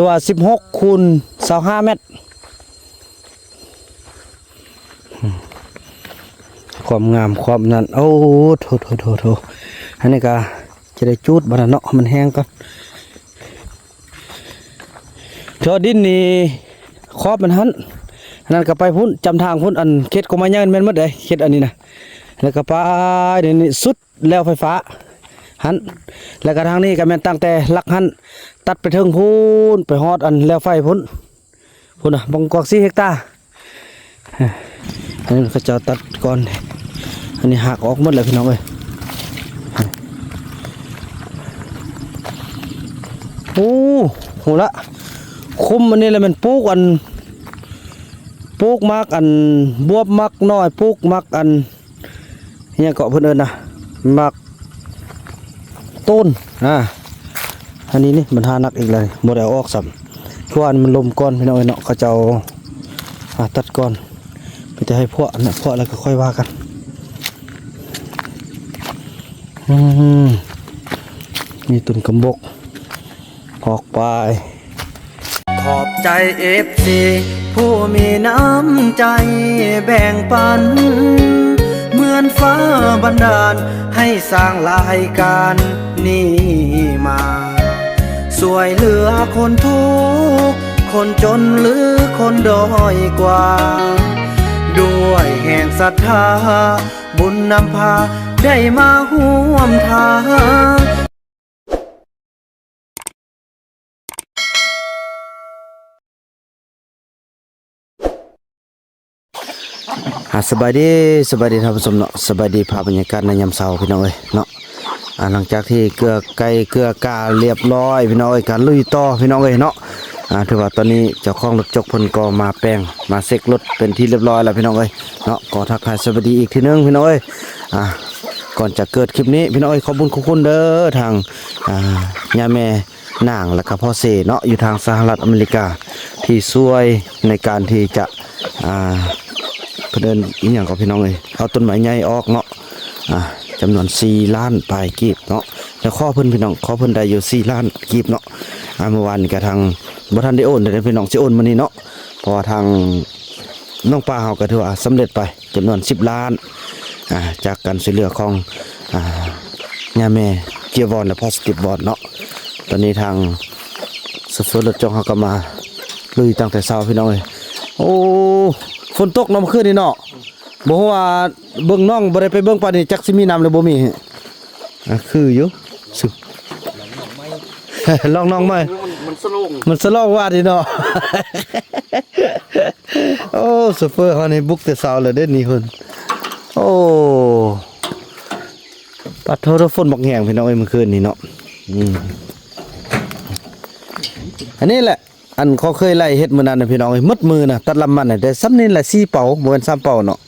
ถือว่า16 คูณ 25 เมตรความงามความนั้นโอ้โถอันนี้ก็จะได้จูดบานาเนาะมันแห้งก่อนเธอดินนี่ครอบมันหันนั่นก็ไปพุ่นจำทางพุ่นอันเข็ดก็มาย่างแม่นหมดเลยเข็ดอันนี้นะแล้วก็ไปเดี๋ยวนี้สุดแล้วไฟฟ้าหันแล้วก็ทางนี้ก็แม่นตั้งแต่ลักหันตัดไปถึงพุ่นไปฮอดอันแล้วไฟพุ่นอ่ะบงกอก4 เฮกตาร์อันนี้ก็จะตัดก่อนอันนี้หักออกหมดเลยพี่น้องเอ้ยโอ้โหละคุมอันนี้เลยมันปลูกมักอันบวบมักน้อยปลูกมักอันยังเกาะเพื่อนเอิญนะมักต้นอันนี้นี่มันหานักอีกเลยหมดแล้วออกสัมทุกอันมันลมก้อนพี่น้องเนาะเขาจะเอาตัดก้อนไปจะให้พวกนะพวกแล้วก็ค่อยว่ากันนี่ตุนกำบกออกไปขอบใจFCผู้มีน้ำใจแบ่งปันเหมือนฟ้าบันดาลให้สร้างรายการนี้มาสวยเหลือคนทุกข์คนจนหรือคนด้อยกว่าด้วยแห่งศรัทธาบุญนำพาได้มาร่วมทางสบายดีท่านผู้ชมเนาะสบายดีภาพบรรยากาศในยามเช้าพี่น้องเอ้ยเนาะหลังจากที่เกลือไก่เกลือกาเรียบร้อยพี่น้องเอ้ยการลุยต่อพี่น้องเอ้ยเนาะถือว่าตอนนี้เจ้าของรถจกเพิ่นก็มาแปลงมาเซ็กรถเป็นที่เรียบร้อยแล้วพี่น้องเอ้ยเนาะก็ทักทายสวัสดีอีกทีนึงพี่น้องเอ้ยก่อนจะเกิดคลิปนี้พี่น้องเอ้ยขอบคุณเด้อทางย่าแม่นางและก็พ่อเสเนาะอยู่ทางสหรัฐอเมริกาที่ช่วยในการที่จะเพิ่นเดินอีหยังกับพี่น้องเลยเอาต้นไม้ใหญ่ออกเนาะจำนวน4 ล้านปลายกีบเนาะแล้วข้อเพิ่นพี่น้องข้อเพิ่นได้อยู่4 ล้านกีบเนาะเมื่อวานนี้ก็ทางบ่ทันได้โอนแต่พี่น้องสิโอนมื้อนี้เนาะเพราะว่าทางน้องป้าเฮาก็ถือว่าสำเร็จไปจำนวน10 ล้านจากการช่วยเหลือของย่าแม่เกียร์วอนและพอสติฟบอร์ดเนาะตอนนี้ทางสุดรถจงเฮาก็มาลุยตั้งแต่เช้าพี่น้องเอ้ยโอ้ฝนตกน้ำขึ้นนี่เนาะบ่ฮู้ว่าเบิ่งน้องบ่ได้ไปเบิ่งปานนี้จักสิมีน้ำหรือบ่มีคืออยู่สึลองน้องไหมมันสโลงว่าดิเนาะโอ้ซูเปอร์เฮานี่บุกแต่เช้าเลยเด้นี่เพิ่นโอ้ปัดโทรฝนบักแห้งพี่น้องเอ้ยเมื่อคืนนี่เนาะอันนี้แหละอันเขาเคยไล่เฮ็ดมื้อนั้นน่ะพี่น้องเอ้ยมัดมือน่ะตัดลำมันน่ะแต่ซ้ำนี่แหละ4 เป๋าบ่แม่น3 เป๋าเนาะ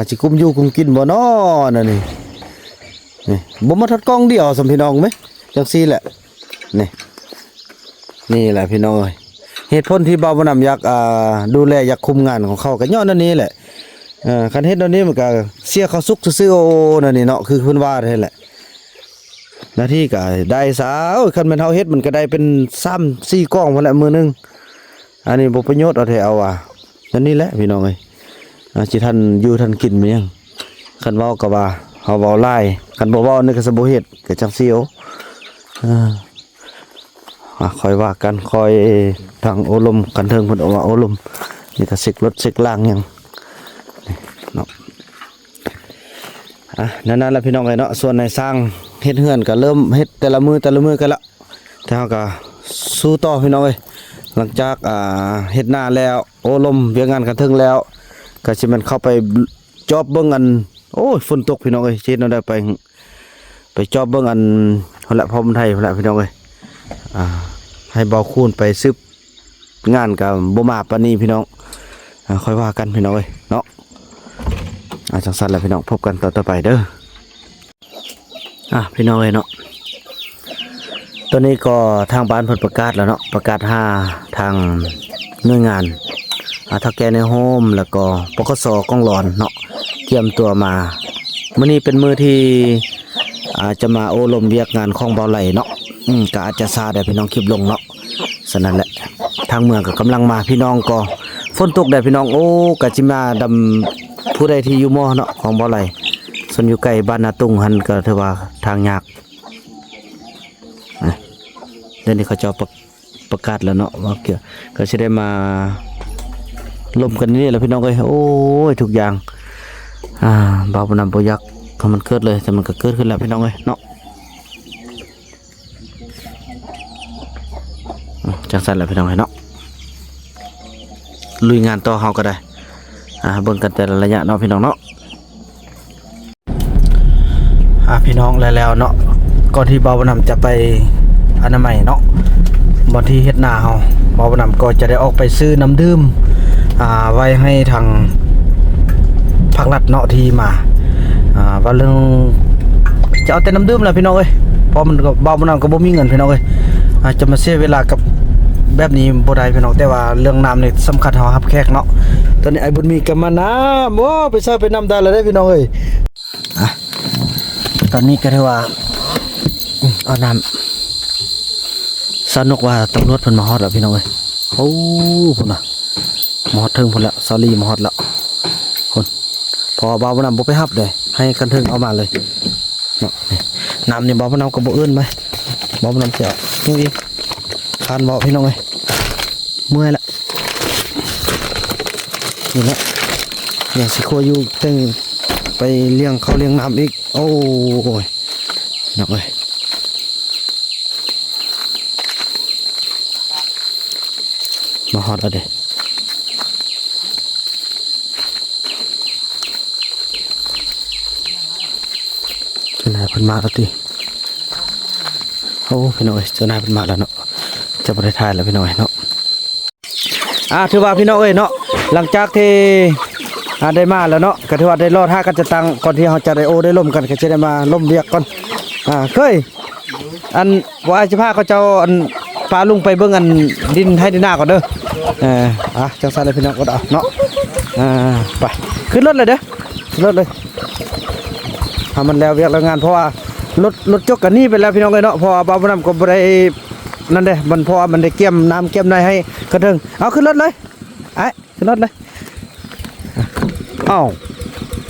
สิกุมอยู่กุมกินบ่น้อนั่นนี่บ่มาทัดกล้องเดียวสำพี่น้องมั้ยจังซี่แหละนี่แหละพี่น้องเอ้ยเหตุผลที่เบาบ่นำอยากดูแลอยากคุมงานของเขาก็ย้อนนั่นนี่แหละคันเฮ็ดนั่นนี่มันก็เสียเขาสุกซื่อๆโอ้นั่นนี่เนาะคือเพิ่นว่าได้แหละหน้าที่ก็ได้สาวคันแม่นเฮาเฮ็ดมันก็ได้เป็น3-4 กล้องพุ่นแหละมื้อนึงอันนี้บ่ประโยชน์เอาแท้เอาว่านั่นนี่แหละพี่น้องเอ้ยสิท่านอยู่ท่านกินมั้ยยังคันเว้าก็ว่าเฮาเว้าหลายคันบ่เว้านี่ก็สิบ่เฮ็ดก็จังซี่ค่อยว่ากันค่อยทางโอลมกันเทิงเพิ่นเอาว่าโอลมนี่ก็เช็ครถเช็คล่างยังเนาะนั่นแหละพี่น้องเอ้ยเนาะส่วนในสร้างเฮ็ดเฮือนก็เริ่มเฮ็ดแต่ละมือกันละแต่เฮาก็สู้ต่อพี่น้องเอ้ยหลังจากเฮ็ดหน้าแล้วโอลมเวียงงานกันถึงแล้วก็สิมันเข้าไปจอบเบิ่งอันโอ้ยฝนตกพี่น้องเอ้ยเฮ็ดเอาได้ไปจอบเบิ่งอันพุ่นละพรมไทยพุ่นละพี่น้องเอ้ยให้เบาคูณไปซึบงานกับบ่มาปานนี้พี่น้องค่อยว่ากันพี่น้องเอ้ยเนาะจังซั่นแหละพี่น้องพบกันต่อไปเด้อพี่น้องเอ้ยเนาะตอนนี้ก็ทางบ้านเพิ่นประกาศแล้วเนาะประกาศ5ทางหน่วยงานเฒ่าแก่ในโฮมแล้วก็ปกส.กองหลอนเนาะเตรียมตัวมามื้อนี้เป็นมื้อที่จะมาโอลมเวียกงานของเบาไหลเนาะก็อาจจะซาได้พี่น้องคลิปลงเนาะ ฉะนั้นแหละทางเมืองก็กำลังมาพี่น้องก็ฝนตกได้พี่น้องโอ้ก็สิมาดำผู้ใดที่อยู่มอเนาะของบ่ไหลส่วนอยู่ใกล้บ้านนาตุงหันก็ถือว่าทางยากเดี๋ยวนี้เขาจะประกาศแล้วเนาะว่าเกี่ยวก็สิได้มาล่มกันนี่แหละพี่น้องเอ้ยโอ้ยทุกอย่างบ่าวบ่นำบ่อยากให้มันเกิดเลยแต่มันก็เกิดขึ้นแล้วพี่น้องเอ้ยเนาะจังซั่นแหละพี่น้องเอ้ยเนาะลุยงานต่อเฮาก็ได้เบิ่งกันแต่ละระยะเนาะพี่น้องเนาะพี่น้องแล้วเนาะก่อนที่บ่าวบ่นำจะไปอนามัยเนาะบ่ที่เฮ็ดนาเฮาบ่าวบ่นำก็จะได้ออกไปซื้อน้ำดื่มไว้ให้ทางภาครัฐเนาะที่มาว่าเรื่องจะเอาแต่น้ำดื่มแหละพี่น้องเอ้ยเพราะมันก็บ่าวบ่นำก็บ่มีเงินพี่น้องเอ้ยจะมาเสียเวลากับแบบนี้บ่ได้พี่น้องแต่ว่าเรื่องน้ำนี่สำคัญเฮารับแขกเนาะตอนนี้ไอ้บุญมีก็มาน้ำโอ้ไปใส่ไปน้ำได้แล้วได้พี่น้องเอ้ยตอนนี้ก็ถือว่าเอาน้ำสนุกว่าตำรวจเพิ่นมาฮอดแล้วพี่น้องเอ้ยโอ้พุ่นน่ะมาฮอดถึงพุ่นแล้วซอรี่มาฮอดแล้วคนพอบ่าวบ่นำบ่ไปรับเลยให้กันถึงเอามาเลยเนาะนี่น้ำนี่บ่าวบ่นำก็บ่เอื้นไหมบ่าวบ่นำสิเอานี่คานบ่พี่น้องเอ้ยเมื่อยละนี่แหละอย่างสิโคอยู่ตึงไปเลี้ยงเขาเลี้ยงน้ำอีกโอ้ยนักเลยมาฮอดแล้วเด้เจ้านายเพิ่นมาแล้วติโอ้พี่น้องเอ้ยเจ้านายเพิ่นมาแล้วเนาะจะบ่ได้ถ่ายแล้วพี่น้องเอ้ยเนาะถือว่าพี่น้องเอ้ยเนาะหลังจากที่ได้มาแล้วเนาะก็ถือว่าได้รอท่ากันจะตังก่อนที่เราจะได้ได้ล่มกันก็จะได้มาล่มเรียกก่อนเคยอันว่าจะพาเขาเจ้าอันพาลุงไปเบิ่งอันดินให้ดินหน้าก่อนเด้อจังซั่นเลยพี่น้องก็เอาเนาะไปขึ้นรถเลยเด้อขึ้นรถเลยทำมันแล้วเรียกแล้วงานเพราะว่ารถจกกันนี่ไปแล้วพี่น้องเลยเนาะเพราะว่าบ่าวบ่นำก็บ่ได้นั่นเด้มันเพราะว่ามันได้เกี่ยมน้ำเกี่ยมในให้กระเทิงเอาขึ้นรถเลยขึ้นรถเลย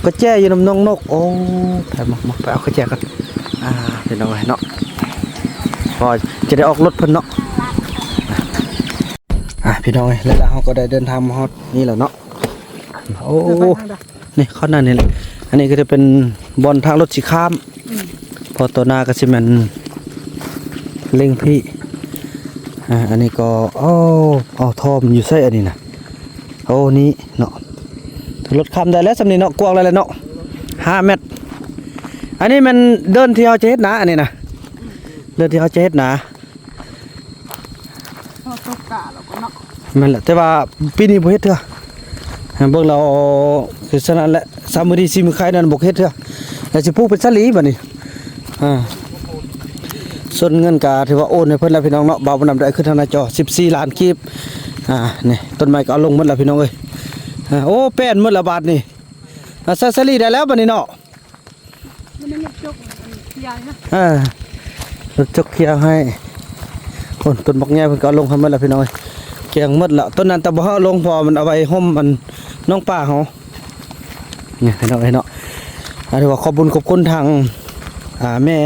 ก็แจ้อยู่น้ำนกโอ้ไปมาไปเอากระแจกันเป็นเอาไว้เนาะพอจะได้ออกรถเพิ่นเนาะพี่น้องแล้วเราก็ได้เดินทางมาฮอดนี่แหละเนาะโอ้นี่ข้อนั้นนี่แหละอันนี้ก็จะเป็นบอลทางรถสีข้ามพอตัวหน้าก็สิมันเล่งพี่อันนี้ก็ทอมอยู่ใส่อันนี้นะโอ้นี่เนาะรถข้ามได้แล้วสำนีเนาะกว้างเลยเนาะ5 เมตรอันนี้มันเดินที่เขาจะเฮ็ดนะอันนี้นะเดินที่เขาจะเฮ็ดนะมันแหละแต่ว่าปีนี้บ่เฮ็ดเถอะเบิ่งเราคือฉะนั้นแหละ3 มื้อดี4 มื้อคายนั่นบ่เฮ็ดเถอะแล้วสิปลูกเป็นสลีบัดนี้ส่วนเงินก็ถือว่าโอนให้เพิ่นแล้วพี่น้องเนาะบ่าวบ่นำได้ขึ้นทางหน้าจอ14 ล้านกีบนี่ต้นไม้ก็เอาลงหมดแล้วพี่น้องเอ้ยโอ้แป้นหมดละบาทนี่ซาซาลีได้แล้วบัดนี้เนาะมันรถจกเคลียร์นะรถจกเคลียร์ให้คนต้นบักแง่เพิ่นก็เอาลงให้หมดแล้วพี่น้องเอ้ยแกงหมดละต้นนั้นแต่บ่เฮาลงพอมันเอาไว้ห่มมันน้องป่าเฮานี่พี่น้องเอ้ยเนาะถือว่าขอบคุณทางแม่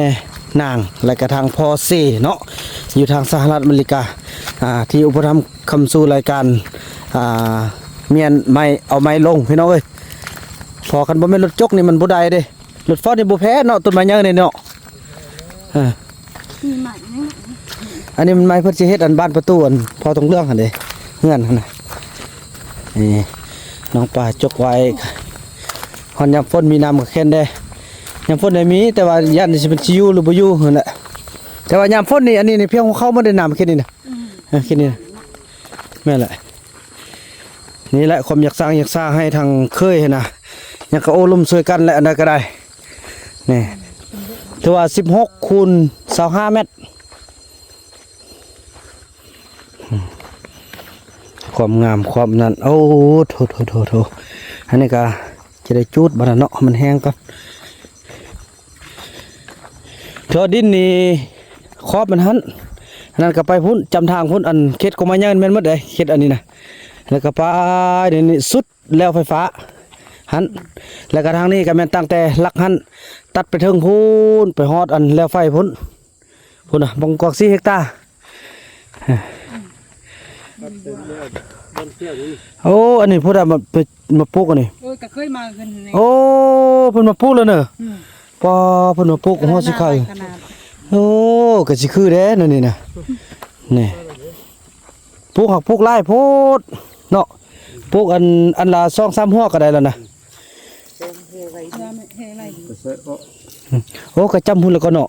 นางและก็ทางพ่อเซเนาะอยู่ทางสหรัฐอเมริกาที่อุปถัมภ์คำสู่รายการเมียนไม่เอาไม้ลงพี่น้องเอ้ยพอกันบ่แม่นรถจกนี่มันบ่ได้เด้รถฟอร์ดนี่บ่แพ้เนาะต้นไม้ใหญ่นี่เนาะอันนี้มันไม้เพิ่นสิเฮ็ดอันบ้านประตูอันพอตรงเรื่องหั่นเด้เฮือนหั่นน่ะนี่น้องป่าจกไว้ฮอนยามฝนมีน้ำก็แค่นได้ยามฝนได้มีแต่ว่ายันสิเป็นสิอยู่หรือบ่อยู่นั่นแหละแต่ว่ายามฝนนี่อันนี้นี่เพียงเข้ามาได้น้ำแค่นี้นะแค่นี้แม่นแหละนี่แหละความอยากสร้างให้ทางเคยนะอยากก็โอ้ลุ่มช่วยกันแหละอันใดก็ได้นี่ถือว่า16 คูณ 25 เมตรความงามความนั้นโอ้โถอันนี้ก็จะได้จูดบานาเนาะมันแห้งก่อนเธอดินนี่ครอบมันหัน อันนั้นก็ไปพุ่นจำทางพุ่นอันเขตกรมย่างแม่นหมดเลยเขตอันนี้นะแล้วก็ไปเดี๋ยวนี้สุดแล้วไฟฟ้าหันแล้วก็ทางนี้ก็แม่นตั้งแต่ลักหันตัดไปถึงพุ่นไปฮอดอันแล้วไฟพุ่นพุ่นน่ะบังกอก4 เฮกตาร์โอ้อันนี้พุ่นน่ะมาปลูกอันนี้ก็เคยมาขึ้นในโอ้เพิ่นมาปลูกแล้วเนอะปอเพิ่นมาปลูกฮอดสิเข้าโอ้ก็สิคือเด้นั่นนี่น่ะนี่ปลูกหักปลูกหลายโพดเนาะปลูกอันละ2-3 หัวก็ได้แล้วนะโอ้ก็จำพุ่นแล้วก็เนาะ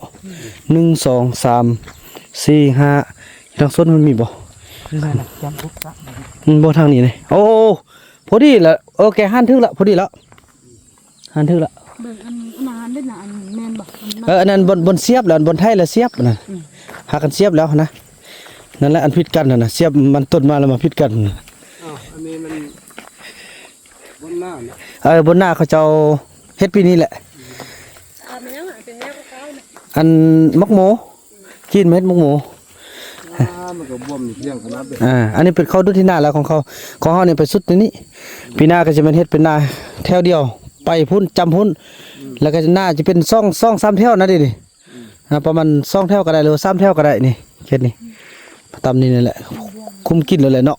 1 2 3 4 5ทางส้นมันมีบ่บ่ทางนี้เลยโอ้พอดีละโอเคหันถึงละพอดีแล้วหันถึงละเบิ่งอันอาหารเด้น่ะอันแม่นบ่อันนั้นบนเสียบแล้วบนไทยแล้วเสียบนั่นหากันเสียบแล้วนะนั่นแหละอันผิดกันน่ะเสียบมันต้นมาแล้วมาผิดกันอันนี้มันบนหน้าเนี่ยบนหน้าเขาเจ้าเฮ็ดปีนี้แหละอันมักหมูกินเม็ดมักหมูมันก็บวมเพียงขนาดเด็กอันนี้เป็นข้าวดุที่หน้าแล้วของเขาเนี่ยไปสุดในนี้ปีหน้าก็จะเป็นเฮ็ดเป็นหน้าแถวเดียวไปพุ่นจำพุ่นแล้วก็หน้าจะเป็นซ่อง3 แถวนะดิประมาณ2 แถวก็ได้หรือ3 แถวก็ได้นี่เฮ็ดนี่ตามนี้นั่นแหละคุมกินเลยแหละเนาะ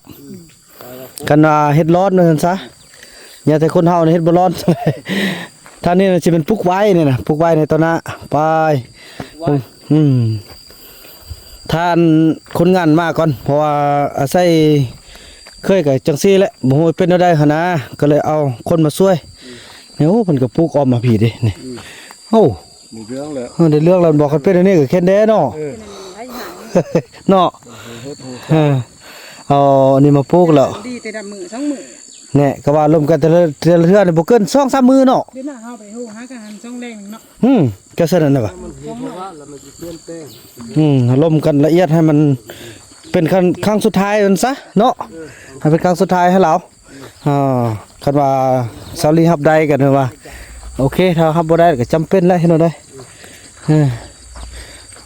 กันว่าเฮ็ดร้อนนั่นซะอย่าแต่คนเฮาเนี่ยเฮ็ดบ่ร้อนท่านนี่สิเป็นปลูกไว้นี่นะปลูกไว้ในตอนน่ะไปท่านคนงานมาก่อนเพราะว่าอาศัยเคยกับจังซี่แหละบ่ฮู้เป็นได้หั่นนะก็เลยเอาคนมาช่วยเนี่ยโอ้เพิ่นก็ปลูกอ้อมมาพี่ดินี่โอ้มีเรื่องแล้วได้เรื่องแล้วบอกกันเป็นอันนี้ก็แค่แด้เนาะเนาะเอาอันนี้มาปลูกแล้วดีแต่ดำมือ2 มื้อเนี่ยก็ว่าลมกันแต่ละเทื่อนี่บ่เกิน2-3 มื้อเนาะเดี๋ยวหน้าเฮาไปฮู้หากัน2แรงเนาะก็ซั่นน่ะว่ะลมกันละเอียดให้มันเป็นครั้งสุดท้ายมันซะเนาะให้เป็นครั้งสุดท้ายให้เราคันว่าซาลีรับได้กันว่าโอเคถ้ารับบ่ได้ก็จำเป็นแล้วเฮ็ดเอาได้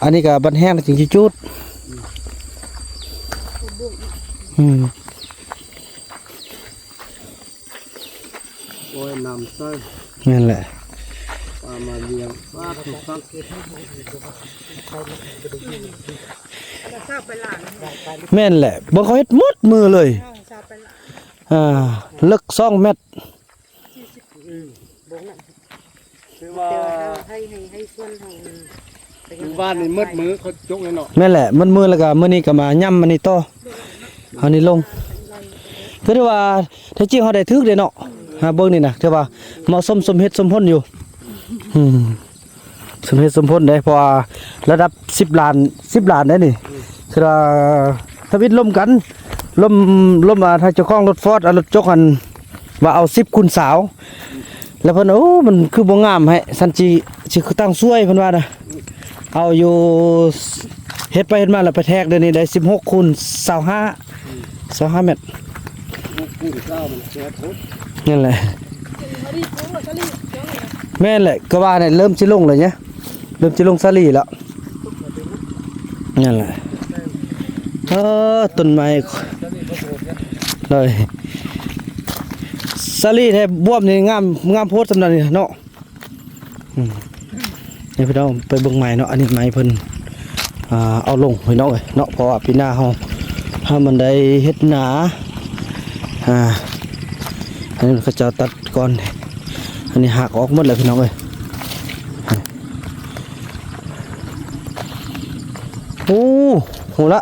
อันนี้ก็บันแห้งจริงๆจุดโอ้ยน้ำใส่นั่นแหละปลามาเลี้ยงปลาถูกฟักแม่นแหละบ่เขาเฮ็ดหมดมือเลยลึก2 เมตรคือว่าให้ส่วนของบ้านนี่มืดมือเขาจกเลยเนาะแม่นแหละมันมือแล้วก็มื้อนี้ก็มาย่ำมันนี่ต่อเอานี่ลงคือว่าถ้าจริงเฮาได้ถึกเด้เนาะเบิ่งนี่นะถือว่าเหมาะสมเฮ็ดสมผลอยู่สมเหตุสมผลได้เพราะว่าระดับ10 ล้านได้นี่คือว่าทวิตล่มกันล่มมาถ้าเจ้าของรถฟอร์ดรถจกกันว่าเอา10 คูณสาวแล้วเพิ่นโอ้มันคือบ่งามให้สันจิสิคือตั้งซวยเพิ่นว่านะเอาอยู่เฮ็ดไปเฮ็ดมาแล้วไปแทกเดี๋ยวนี้ได้16 คูณ25 เมตรนั่นแหละแม่นแหละก็ว่าเนี่ยเริ่มสิลงเลยเนี่ยเริ่มสิลงซาลีแล้วนั่นแหละต้นไม้เลยซาลีแทบบวมนี่งามโพดสำนักนี่เนาะนี่พี่น้องไปเบิ่งไม้เนาะอันนี้ไม้เพิ่นเอาลงพี่น้องเอ้ยเนาะเพราะว่าปีหน้าเฮาถ้ามันได้เฮ็ดหนาอันนี้เขาจะตัดก่อนอันนี้หักออกหมดเลยพี่น้องเอ้ยโอ้โหละ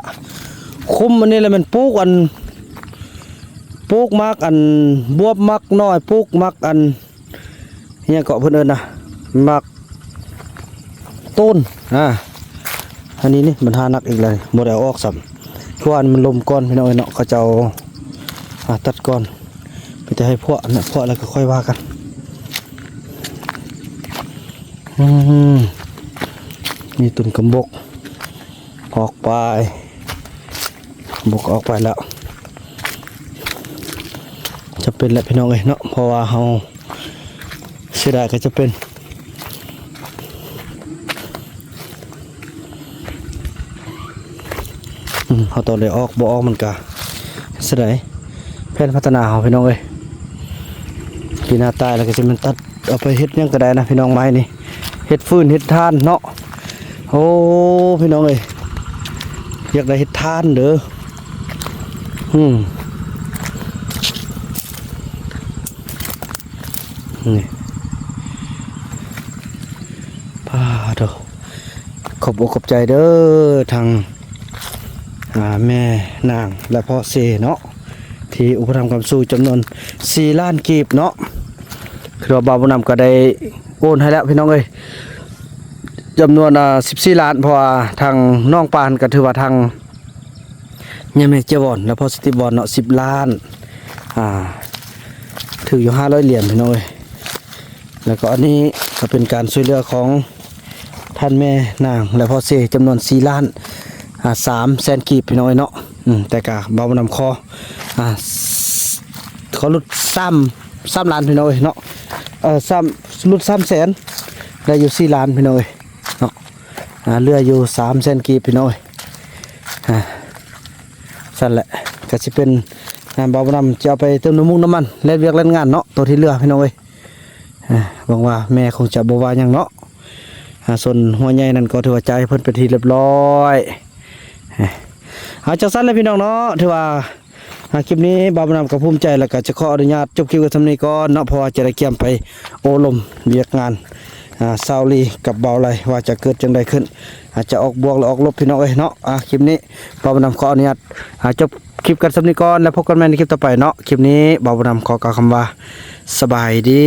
คุมอันนี้เลยมันปลูกมักอันบวบมักน้อยปลูกมักอันเนี่ยเกาะเพิ่นเอิ้นนะมักต้นอันนี้นี่มันหานักอีกเลยบ่ได้ออกซ้ำคือว่ามันลมก่อนพี่น้องเอ้ยเนาะเขาจะเอาตัดก่อนไปจะให้พวกนะพวกแล้วก็ค่อยว่ากันมีตุ่มกำบกออกไปบกออกไปแล้วจะเป็นแหละพี่น้องเอ้ยเนาะเพราะว่าเราเสียดายก็จะเป็น เขาต้องได้ออกบ่ออกมันก็เสยดายแผนพัฒนาเฮาพี่น้องเอ้ยปีหน้าตายแล้วก็สิมันตัดเอาไปเฮ็ดหยังก็ได้นะพี่น้องไม้นี่เฮ็ดฟืนเฮ็ดทานเนาะโอ้พี่น้องเอ้ยอยากได้เฮ็ดทานเด้อนี่พาเด้อขอบอกขอบใจเด้อทางแม่นางและพ่อเสเนาะที่อุปถัมภ์คำสู้จำนวน4 ล้านกีบเนาะคือว่าบ่าวบุญนำก็ได้โอนให้แล้วพี่น้องเอ้ยจำนวน14 ล้านเพราะว่าทางน้องปานก็ถือว่าทางยังไม่เจวอนและพ่อสติบอลเนาะ10 ล้านถืออยู่500 เหรียญพี่น้องเอ้ยแล้วก็อันนี้ก็เป็นการช่วยเหลือของท่านแม่นางและพ่อเสจำนวน4 ล้าน3 แสนกีบพี่น้อยเนาะแต่กะเบานำคอเขาลุด3 ล้านพี่น้อยเนาะลุด3 แสนได้อยู่4 ล้านพี่น้อยเนาะเหลืออยู่3 แสนกีบพี่น้อยสั่นแหละก็สิเป็นเบานำจะเอาไปเติมน้ำมันเล่นเวียกเล่นงานเนาะตัวที่เหลือพี่น้อยหวังว่าแม่คงจะบ่ว่าหยังเนาะส่วนหัวใหญ่นั่นก็ถือว่าใจเพิ่นเป็นที่เรียบร้อยจังซั่นเลยพี่น้องเนาะถือว่าคลิปนี้บ่าวบุญนำก็ภูมิใจแล้วก็จะขออนุญาตจบคลิปกันทำนี้ก่อนเนาะเพราะว่าจะได้เกี่ยมไปโอลมเวียกงานซาวลีกับเบาไหลว่าจะเกิดจังใดขึ้นอาจจะออกบวกหรือออกลบพี่น้องเอ้ยเนาะคลิปนี้บ่าวบุญนำขออนุญาตจบคลิปกันทำนี้ก่อนแล้วพบกันใหม่ในคลิปต่อไปเนาะคลิปนี้บ่าวบุญนำขอกล่าวคำว่าสบายดี